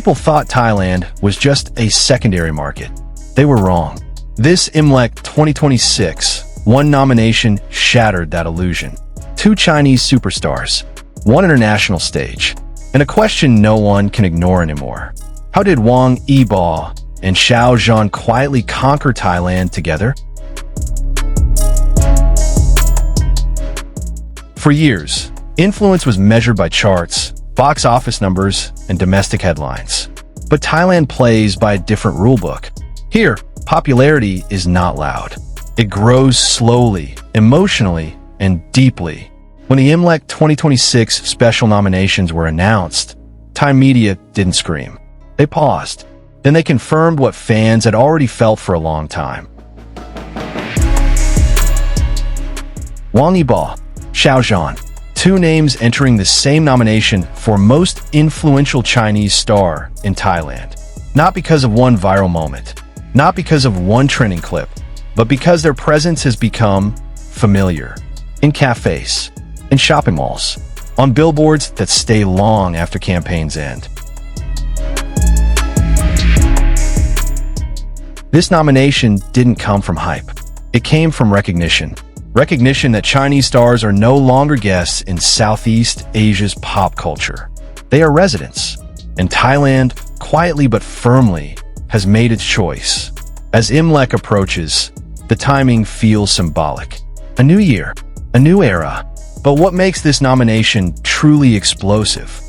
People thought Thailand was just a secondary market. They were wrong. This IMLEC 2026 one nomination shattered that illusion. 2 Chinese superstars, 1 international stage, and a question no one can ignore anymore. How did Wang Yibo and Xiao Zhan quietly conquer Thailand together? For years, influence was measured by charts, box office numbers, and domestic headlines. But Thailand plays by a different rulebook. Here, popularity is not loud. It grows slowly, emotionally, and deeply. When the IMLEC 2026 special nominations were announced, Thai media didn't scream. They paused. Then they confirmed what fans had already felt for a long time. Wang Yibo Xiao Zhan, 2 names entering the same nomination for most influential Chinese star in Thailand. Not because of one viral moment, not because of one trending clip, but because their presence has become familiar. In cafes, in shopping malls, on billboards that stay long after campaigns end. This nomination didn't come from hype. It came from recognition. Recognition that Chinese stars are no longer guests in Southeast Asia's pop culture. They are residents. And Thailand, quietly but firmly, has made its choice. As IMLEC approaches, the timing feels symbolic. A new year, a new era. But what makes this nomination truly explosive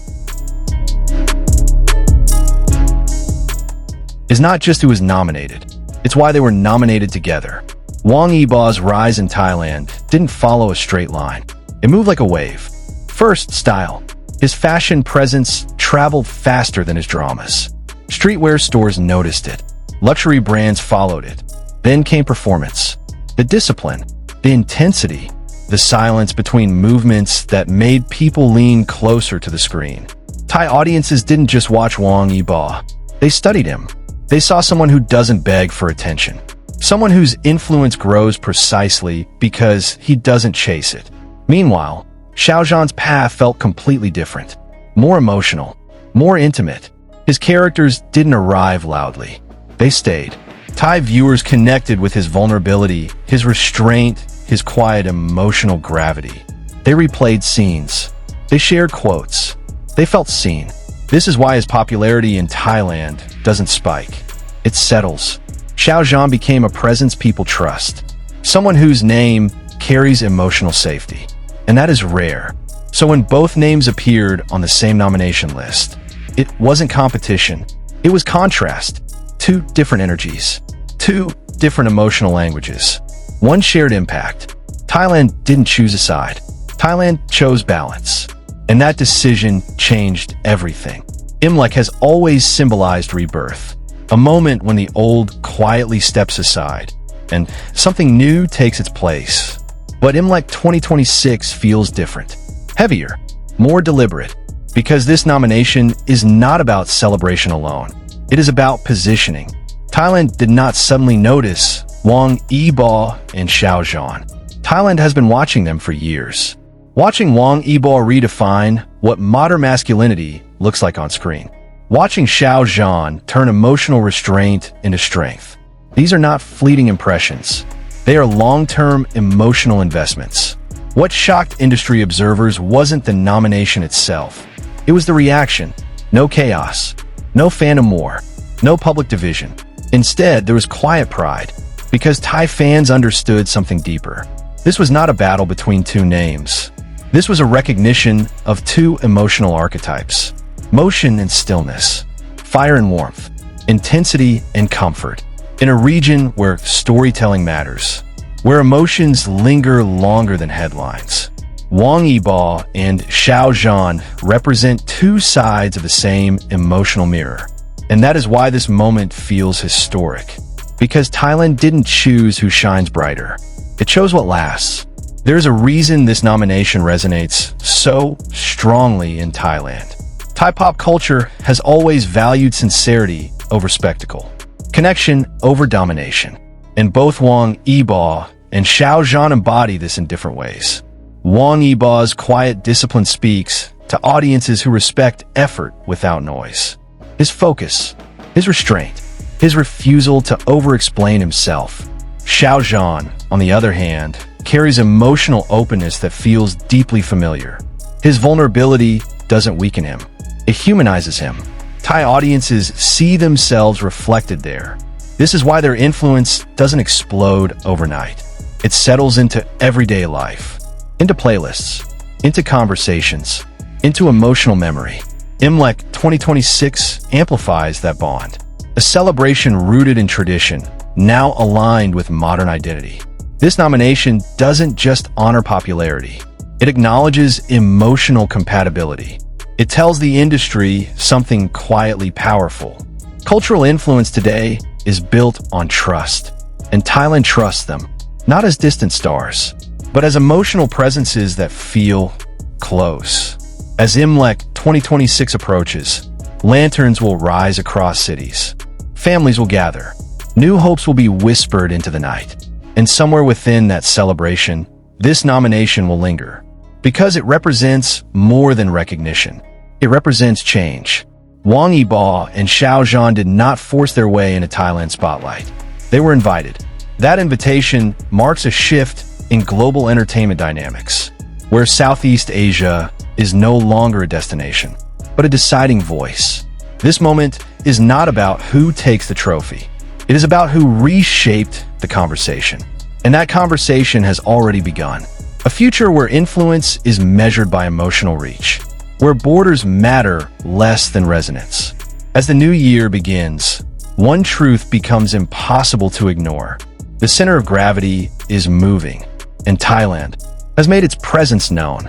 is not just who was nominated, it's why they were nominated together. Wang Yibo's rise in Thailand didn't follow a straight line. It moved like a wave. First, style. His fashion presence traveled faster than his dramas. Streetwear stores noticed it. Luxury brands followed it. Then came performance. The discipline, the intensity, the silence between movements that made people lean closer to the screen. Thai audiences didn't just watch Wang Yibo. They studied him. They saw someone who doesn't beg for attention. Someone whose influence grows precisely because he doesn't chase it. Meanwhile, Xiao Zhan's path felt completely different. More emotional, more intimate. His characters didn't arrive loudly. They stayed. Thai viewers connected with his vulnerability, his restraint, his quiet emotional gravity. They replayed scenes. They shared quotes. They felt seen. This is why his popularity in Thailand doesn't spike. It settles. Xiao Zhan became a presence people trust. Someone whose name carries emotional safety. And that is rare. So when both names appeared on the same nomination list, it wasn't competition. It was contrast. 2 different energies. 2 different emotional languages. One shared impact. Thailand didn't choose a side. Thailand chose balance. And that decision changed everything. IMLEC has always symbolized rebirth. A moment when the old quietly steps aside, and something new takes its place. But IMLEC 2026 feels different. Heavier. More deliberate. Because this nomination is not about celebration alone. It is about positioning. Thailand did not suddenly notice Wang Yibo and Xiao Zhan. Thailand has been watching them for years. Watching Wang Yibo redefine what modern masculinity looks like on screen. Watching Xiao Zhan turn emotional restraint into strength. These are not fleeting impressions. They are long-term emotional investments. What shocked industry observers wasn't the nomination itself. It was the reaction. No chaos. No fandom war. No public division. Instead, there was quiet pride. Because Thai fans understood something deeper. This was not a battle between 2 names. This was a recognition of 2 emotional archetypes. Motion and stillness. Fire and warmth. Intensity and comfort. In a region where storytelling matters. Where emotions linger longer than headlines. Wang Yibo and Xiao Zhan represent 2 sides of the same emotional mirror. And that is why this moment feels historic. Because Thailand didn't choose who shines brighter. It chose what lasts. There's a reason this nomination resonates so strongly in Thailand. Thai pop culture has always valued sincerity over spectacle, connection over domination. And both Wang Yibo and Xiao Zhan embody this in different ways. Wang Yibo's quiet discipline speaks to audiences who respect effort without noise. his focus, his restraint, his refusal to over-explain himself. Xiao Zhan, on the other hand, carries emotional openness that feels deeply familiar. His vulnerability doesn't weaken him. It humanizes him. Thai audiences see themselves reflected there. This is why their influence doesn't explode overnight. It settles into everyday life, into playlists, into conversations, into emotional memory. Imlek 2026 amplifies that bond. A celebration rooted in tradition, now aligned with modern identity. This nomination doesn't just honor popularity. It acknowledges emotional compatibility. It tells the industry something quietly powerful. Cultural influence today is built on trust, and Thailand trusts them, not as distant stars, but as emotional presences that feel close. As Imlek 2026 approaches, lanterns will rise across cities. Families will gather. New hopes will be whispered into the night. And somewhere within that celebration, this nomination will linger. Because it represents more than recognition. It represents change. Wang Yibo and Xiao Zhan did not force their way into Thailand's spotlight. They were invited. That invitation marks a shift in global entertainment dynamics, where Southeast Asia is no longer a destination, but a deciding voice. This moment is not about who takes the trophy. It is about who reshaped the conversation. And that conversation has already begun. A future where influence is measured by emotional reach, where borders matter less than resonance. As the new year begins, one truth becomes impossible to ignore. The center of gravity is moving, and Thailand has made its presence known.